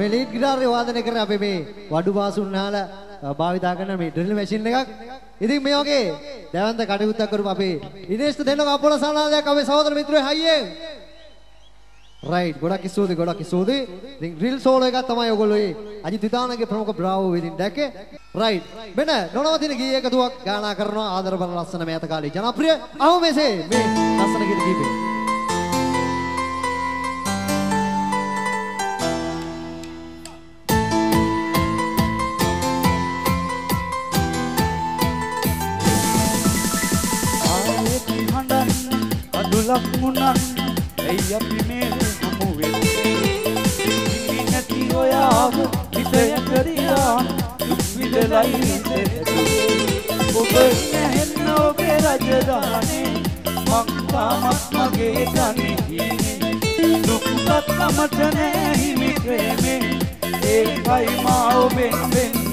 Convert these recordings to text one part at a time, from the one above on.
මේ ලීඩ් ගිටාරේ වාදනය කරන අපේ මේ වඩු බාසුන් නාලා භාවිතා කරන මේ ඩ්‍රිල් මැෂින් එකක්. ඉතින් මේ වගේ දැවන්ත කටයුත්තක් කරමු අපේ ඉනේෂ්ට දෙන්නක අපොල සනාදයක් අපේ සහෝදර මිත්‍රයෝ හයියෙන්. රයිට් ගොඩක් ස්තුතියි. ඉතින් ඩ්‍රිල් සෝලෝ එකක් තමයි ඔයගොල්ලෝ ඒ අජිත් විතානගේ ප්‍රමුඛ බ්‍රාවෝ වෙදින් දැක්කේ. රයිට්. මෙන්න නොනවතින ගී එකතුවක් ගායනා කරනවා ආදර බල ලස්සන මෑත කාලේ ජනප්‍රිය අහු මෙසේ මේ ලස්සන ගීත කීපේ. අදුලක් මුණන් ඇයි අපි මේ හමු වෙන්නේ නැති ඔයාව හිතය කරියා දුක් විඳලයි ඔබ නැහෙන්න ඔබේ රජදානේ මං තාමත් මගේ ගන්නේ දුක්වත් මට නෑ හිමි ප්‍රේමේ ඒකයි මා ඔබෙන් වෙන්නේ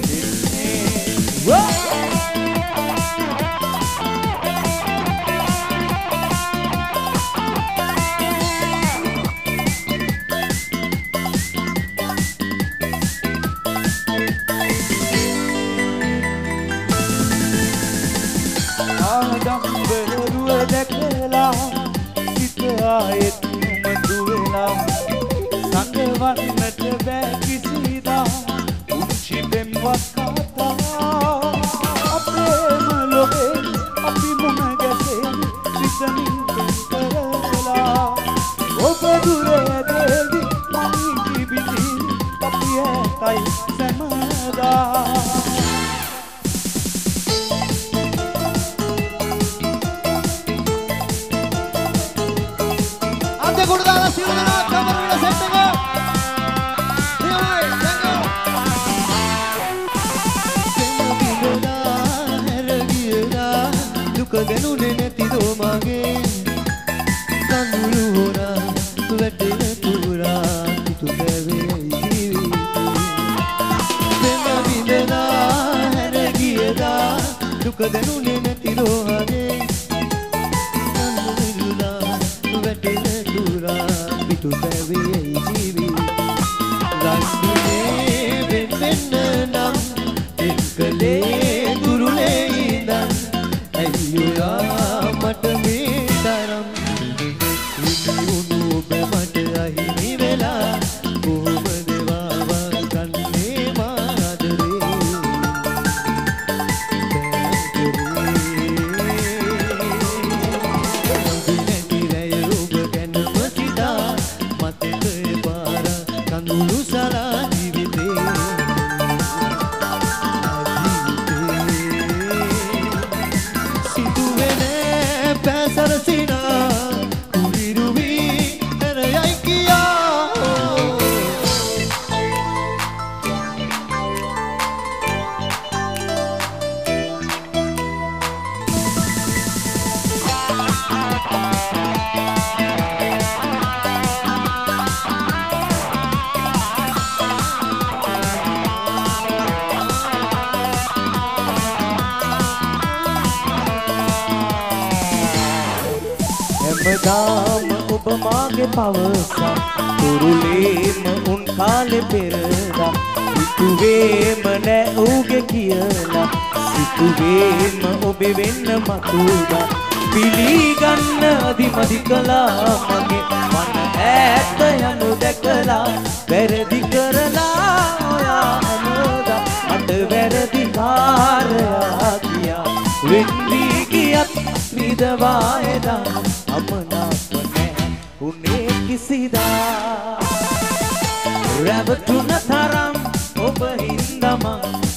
දැකලා සිත ආයෙත් නුමදුවෙලා සංගවන්නට බෑ කිසිදා උච්චි බෙම්වත් කතා අපේම ලොවේ අපි මුණ ගැසේ සිතමින් කරලා ඔබ දුරේ දෙවි මං කිබිති අපි ඇතයි සමදා ගොඩ දාලා සියලු දෙනා කැමරාවට සෙට් එක. දුක ගනුනේ නැති දෝ මගේ කඳුළු හොරා වැටෙන පුරා කිතු බැවේ ජීවිතේ දෙම බිඳලා හැර ගියදා දුක ගනුනේ නැති දෝ මගේ කඳුළුලා වැටෙන tu baby jivi rangune benenam ekale durule indan ayyura mata me daram unu be mata ahini vela kohoma dewawa kanne madare කඳුළු සලා ජීවිතේ සිදුවෙන පැසරසිනා කුරිරුවි එරයයි කියා හැමදාම ඔබ මාගේ පවසා තුරුලේම උන් කාලේ පෙරදා හිතුවේම නෑ ඌගේ කියලා සිතුවේම ඔබේ වෙන්න මතුදා පිළිගන්න අදිමදි කළා මගේ මන ඈත යනු දැකලා වැරදි කරලා ඔයා හැමදා අට වැරදි කාරයා කියා වෙන්වි ගියත් විදවා එදා අමනාප නෑ උනේ කිසිදා රැවටුන තරම් ඔබ හින්දම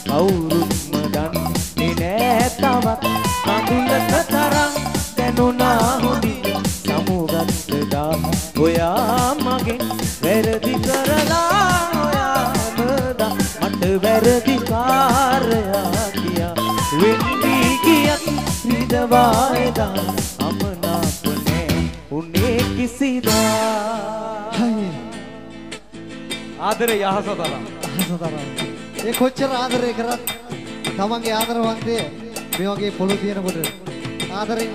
කවුරුත්ම දන්නේ නෑ තවත් කඳුලක තරම් දැනුණා හොඳින් සමුගත්තදා ඔයා මගෙන් වැරදි කරලා ඔයා හැමදා මට වැරදි කාරයා කියා වෙන්වි ගියත් විදවා එදා අමනාප නෑ උනේ කිසිදා ආදරේ යහසතරම් ඒ කොච්චර ආදරේ කරත් තමන්ගේ ආදරවන්තය මේ වගේ පොළු තියෙනකොට ආදරෙන්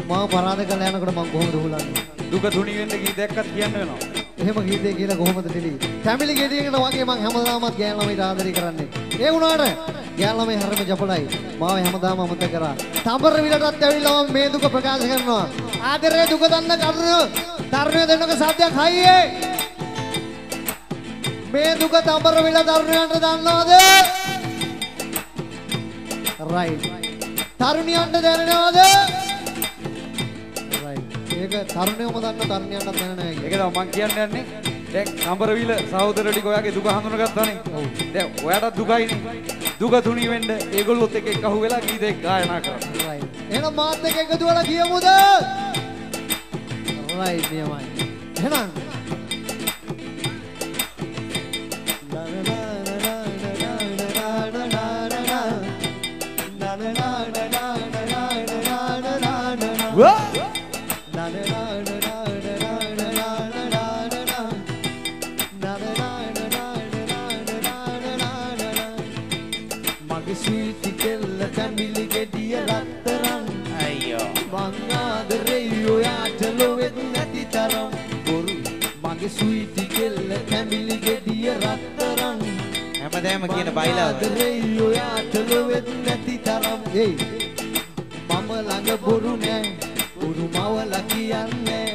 මාව පරාද කරලා යනකොට මම කොහොමද හුලන්නේ දුක තුනි වෙන්න කී දැක්කත් කියන්න වෙනවා එහෙම ගීතේ කියලා කොහොමද දෙලි? ෆැමිලි ගෙඩියකට වගේ මං හැමදාමත් ගෑන් ළමයිට ආදරේ කරන්නේ. ඒ වුණාට ගෑන් ළමයි හරිම ජපලයි. මාව හැමදාම අමතක කරා. තඹර විලටත් ඇවිල්ලා මම මේ දුක ප්‍රකාශ කරනවා. ආදරේ දුක දන්න තරුණයෝ දෙන්නක සාධ්‍යයක් හයියේ. මේ දුක තඹර විල තරුණයන්ට දන්නවද? රයිට්. තරුණියන්ට දැනෙනවද? ඒක තරුණයෝම දන්න තරුණියන්ට දැනෙන්නේ නැහැ. ඒක තමයි මං කියන්නේ යන්නේ. දැන් කම්බරවිල සහෝදරටි ඔයාගේ දුක හඳුනගත්තානේ. ඔව්. දැන් ඔයාටත් දුකයිනේ. දුක තුනී වෙන්න ඒගොල්ලොත් එක්ක එකහුව වෙලා ගීතයක් ගායනා කරනවා. රයිට්. එහෙනම් මාත් එක්ක එකතු වෙලා කියමුද? රයිට් නියමයි. එහෙනම් sweetie kella family gediya rattarang හැමදේම කියන බයිලාව රෙයියෝ යාටලු වෙත් නැති තරම් ඒ මම ළඟ බොරු නෑ බොරු මවලා කියන්නේ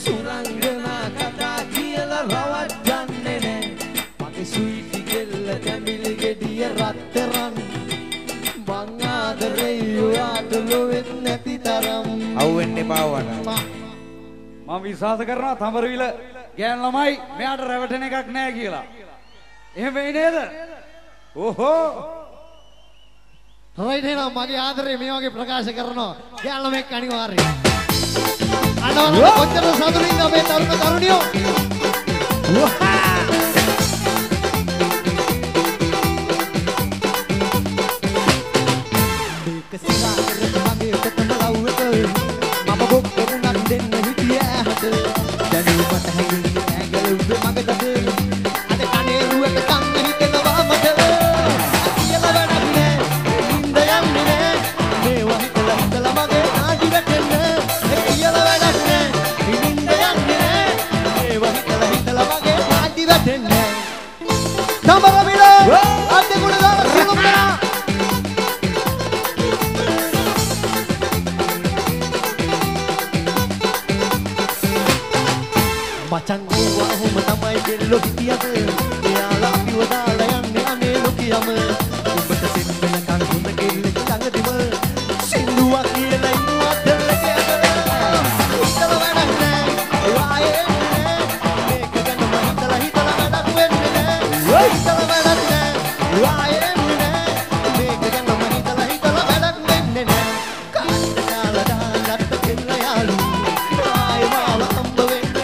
සුරංගනා කතා කියලා රවට්ටන්නේ නෑ මගේ sweetie kella family gediya rattarang මං ආදරෙයියෝ යාටලු වෙත් නැති තරම් අවුෙන්නේ පාවවට මම විශ්වාස කරනවා තඹරවිල ගෑන් ළමයි මෙයාට රැවටෙන එකක් නෑ කියලා. එහෙම වෙයි නේද? ඕහෝ. රයිට් එහෙනම් මගේ ආදරේ මේ වගේ ප්‍රකාශ කරනවා. ගෑන් ළමෙක් අනිවාර්යයෙන්. අනවන කොච්චර සතුටින්ද අපේ තරුණියෝ. මේක සිනාරේ මගේ කොතන ලව්වක මම බොක්කරුණක් දෙන්න හිටියා හද දැනුමට හැංගින්නේ ඇඟලුවේ මගටද අද කණේරුවක කන්න හිතෙනවා මට කියලා වැඩක් නෑ නින්ද යන්නේ නෑ මේවා හිතලා හිතලා මගේ ආදි වැටෙන්න කියලා වැඩක් නෑ නින්ද යන්නේ නෑ මේවා හිතලා හිතලා මගේ ආදි වැටෙන්න තඹරවිල අද්දේ කුණ දාලා සිලුම් කරා. මචං ඕවා ඔහොම තමයි දෙල්ලෝ හිටියද එයාලා අපිව දාලා යන්නේ අනේ ලොකියම උඹට සින්දනකන් හොඳ කෙල්ලෙක් ළඟදිම සින්දුවක් කියලා ඉන්නවත් දෙල්ලකද හිතලා වැඩක් නෑ වායේ නෑ මේක ගැන මම හිතලා වැඩක් වෙන්නේ නෑ හිතලා වැඩක් නෑ වායේ නෑ මේක ගැන මම හිතලා වැඩක් වෙන්නේ නෑ කාට දාලා දාන්නත් කෙල්ල යාළු ආයේ මාව අම්බ වෙන්නේ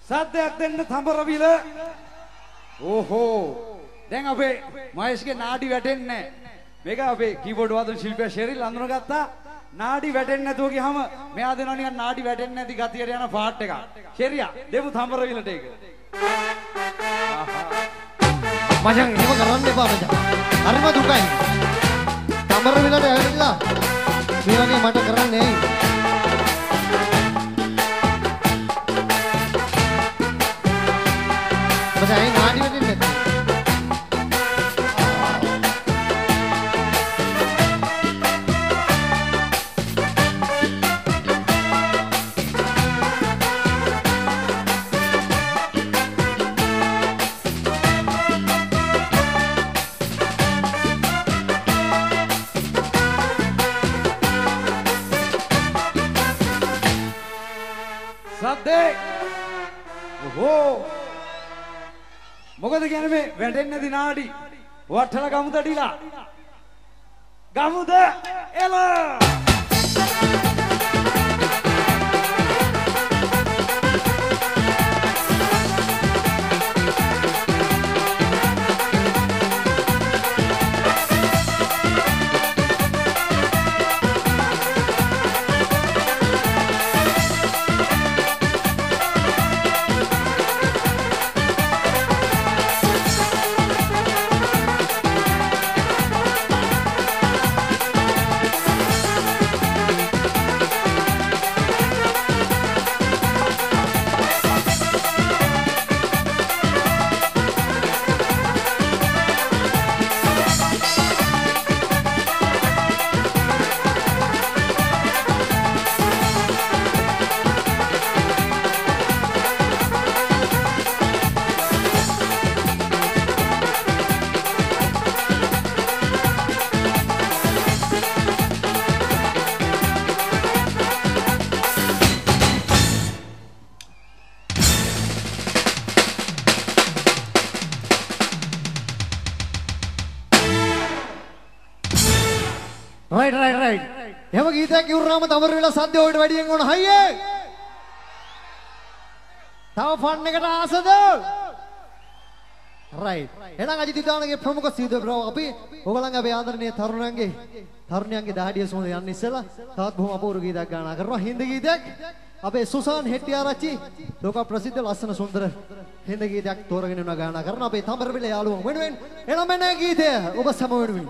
සද්දයක් දෙන්න තඹරවිල. ඕහෝ. දැන් අපේ මහේෂ්ගේ නාඩි වැටෙන්නේ නැහැ. මේක අපේ කීබෝඩ් වාදන ශිල්පියා ෂෙරිල් අඳුනගත්තා. නාඩි වැටෙන්නේ නැතුව ගියාම මෙයා දෙනවා නිකන් නාඩි වැටෙන්නේ නැති ගතියට යන පාට් එකක්. ෂෙරියා දෙමු තඹරවිලට ඒක. මචං එහෙම කරන්න එපා මචං. හරිම දුකයි. තඹරවිලට ඇවිල්ලා මේ වගේ මට කරන්නේ ඇයි? මචං ඇයි නාඩි වැටෙන්නේ නැත්තේ? සද්දේ. ඕහෝ. මොකද කියන්නේ මේ වැටෙන්නේ නැති නාඩි වට්ටල ගමුද ඩිලා ගමුද එල right. එහෙම ගීතයක් ඉවරනම තමර වෙලා සද්ද ඔයිට වැඩියෙන් ඕන හයියේ. තව ෆන් එකට ආසද? right. එහෙනම් අජිත් උදානගේ ප්‍රමුඛ සියුදබ්‍රව අපි ඔයගලන්ගේ අපේ ආදරණීය තරුණයන්ගේ දහඩිය සුවඳ යන්න ඉස්සෙල්ලා තවත් බොහොම අපූර්ව ගීතයක් ගායනා කරනවා. හින්දි ගීතයක්. අපේ සුසාන් හෙට්ටිආරච්චි ලෝක ප්‍රසිද්ධ ලස්සන සුන්දර හින්දි ගීතයක් තෝරගෙන යනවා ගායනා කරන අපේ තමරවිල යාළුවෝ වෙනුවෙන් එනම් මෙන්න ගීතය ඔබ සම වෙනුවෙන්.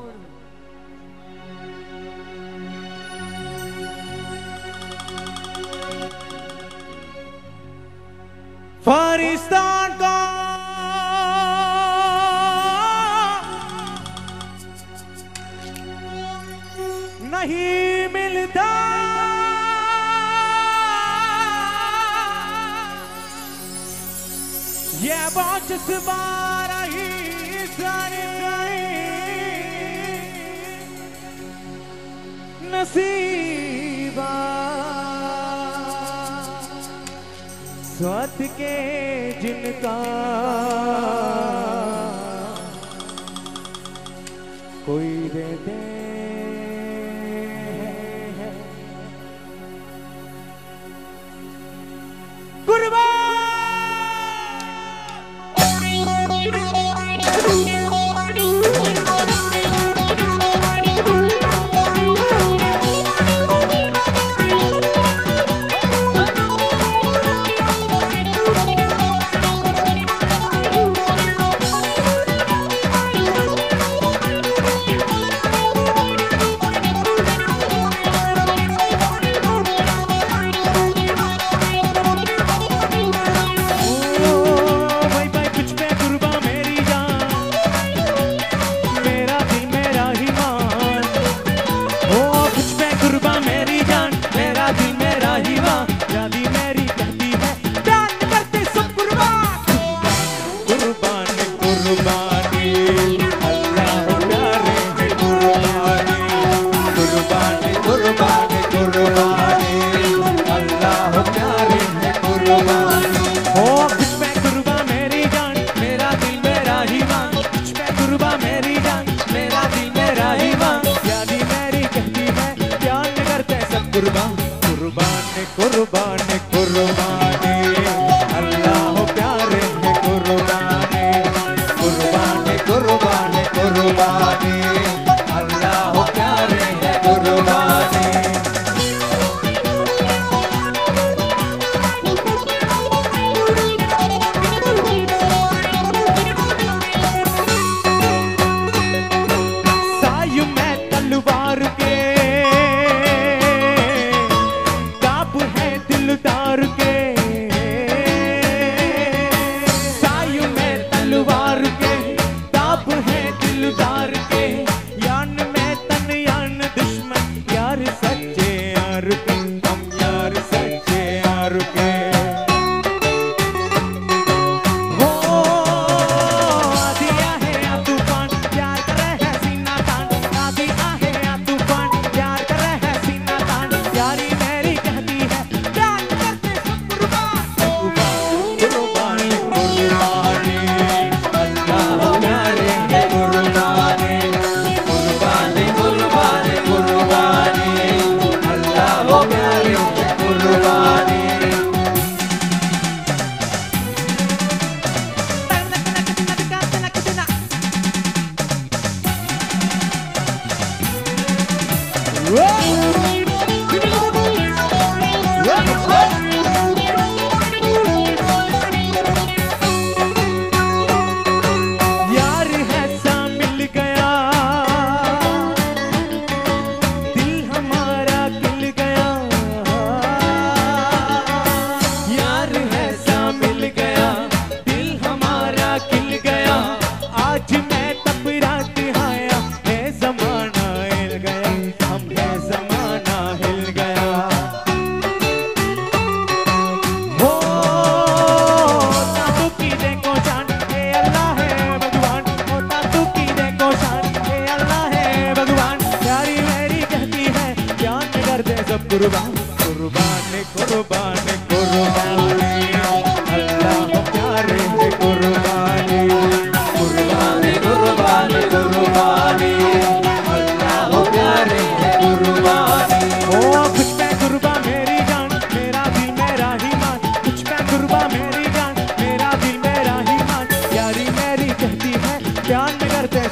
फारिस्तान का नहीं मिलता ये बात सवारा ही नसीबा स्वात के जिनका कोई देते हैं कुर्बान कुर्बान कुर्बानी अल्लाह प्यारे है कुर्बानी कुर्बानी कुर्बानी कुर्बानी अल्लाह प्यारे है कुर्बानी सायु में तलवार के दिलदार के सायु में तलवार के ताप है दिलदार के यान में तन यान दुश्मन यार सच्चे यार के हम यार सच्चे यार के हो आदिया है या तूफान प्यार कर है सीना तान आदिया है या तूफान प्यार कर है सीना तान यारी मेरी कहती है कुर्बान कुर्बान कुर्बान कुर्बानी अल्लाह प्यारे है कुर्बानी कुर्बानी कुर्बानी कुर्बानी अल्लाह प्यारे है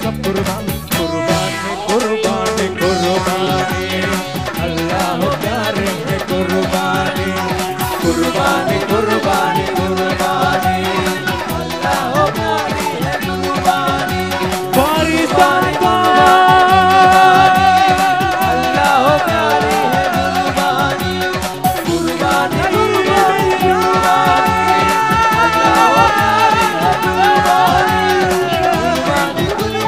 कुर्बानी कुर्बानी कुर्बानी कुर्बानी अल्लाह हो प्यारे है कुर्बानी कुर्बानी कुर्बानी कुर्बानी अल्लाह हो प्यारे है कुर्बानी पाकिस्तान अल्लाह हो प्यारे है कुर्बानी कुर्बानी कुर्बानी कुर्बानी अल्लाह हो प्यारे है कुर्बानी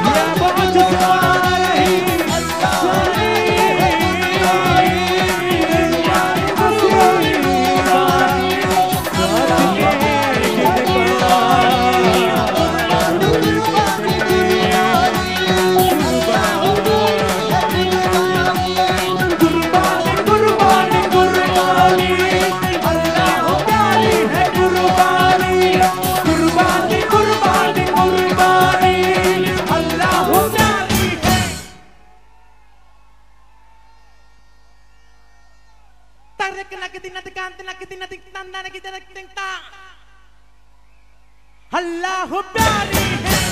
अल्लाह प्यारी है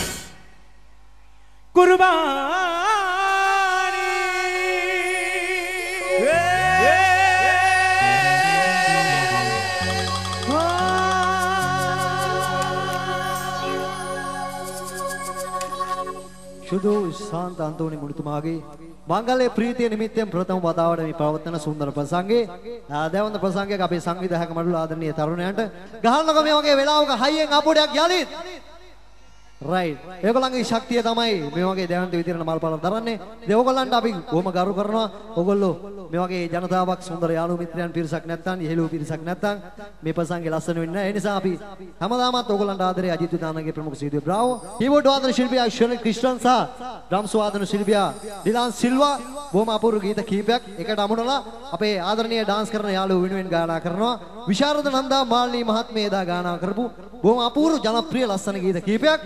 कुर्बानी शुद्ध शांत अंतोनी मुनितुमागे मांगल्य प्रीतिय निमित्तं प्रथम वतावट මේ පවත්වන සුන්දර ප්‍රසංගේ දේවන්ත ප්‍රසංගයක අපේ සංවිධායක මඩුල ආදරණීය තරුණයන්ට ගහන්නකො මේ වගේ වෙලාවක හයියෙන් අපුඩයක් යලිත් රයිට් ඒගොල්ලන්ගේ ශක්තිය තමයි මේ වගේ දේවන්ත විදිරණ මල්පල දරන්නේ ඒගොල්ලන්ට අපි කොහොම ගරු කරනවා ඕගොල්ලෝ මේ වගේ ජනතාවක් සුන්දර යාළු මිත්‍රයන් පිරිසක් නැත්තම් ඉහෙළු පිරිසක් නැත්තම් මේ ප්‍රසංගේ ලස්සන වෙන්නේ නැහැ ඒ නිසා අපි හැමදාමත් ඕගොල්ලන්ට ආදරේ අජිත් දානගේ ප්‍රමුඛ සීදුවේ බ්‍රාවෝ කීබෝඩ් වාදන ශිල්පියා ශරණ ක්‍රිස්ටන් සහ ඩ්‍රම්ස් වාදන ශිල්පියා ඩිලාන් සිල්වා බොහොම අපූර්ව ගීත කීපයක් එකට අමුණලා අපේ ආදරණීය ඩාන්ස් කරන යාළුවෝ වෙනුවෙන් ගායනා කරනවා විශාරද නන්දා මාල්නී මහත්මිය එදා ගායනා කරපු බොහොම අපූර්ව ජනප්‍රිය ලස්සන ගීත කීපයක්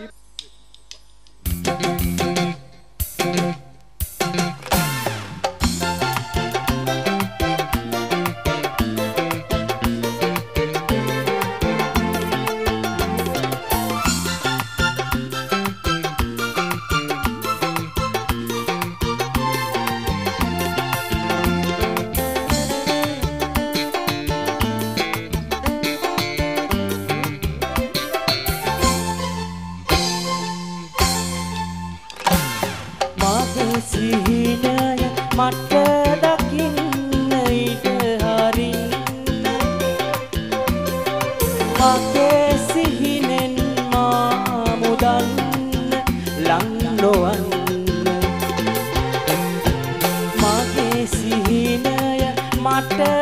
මට දකින්න ඊට හරින්න මගේ සිහිනෙන් මා මුදන්න ලං නොවන්න මගේ සිහිනය මට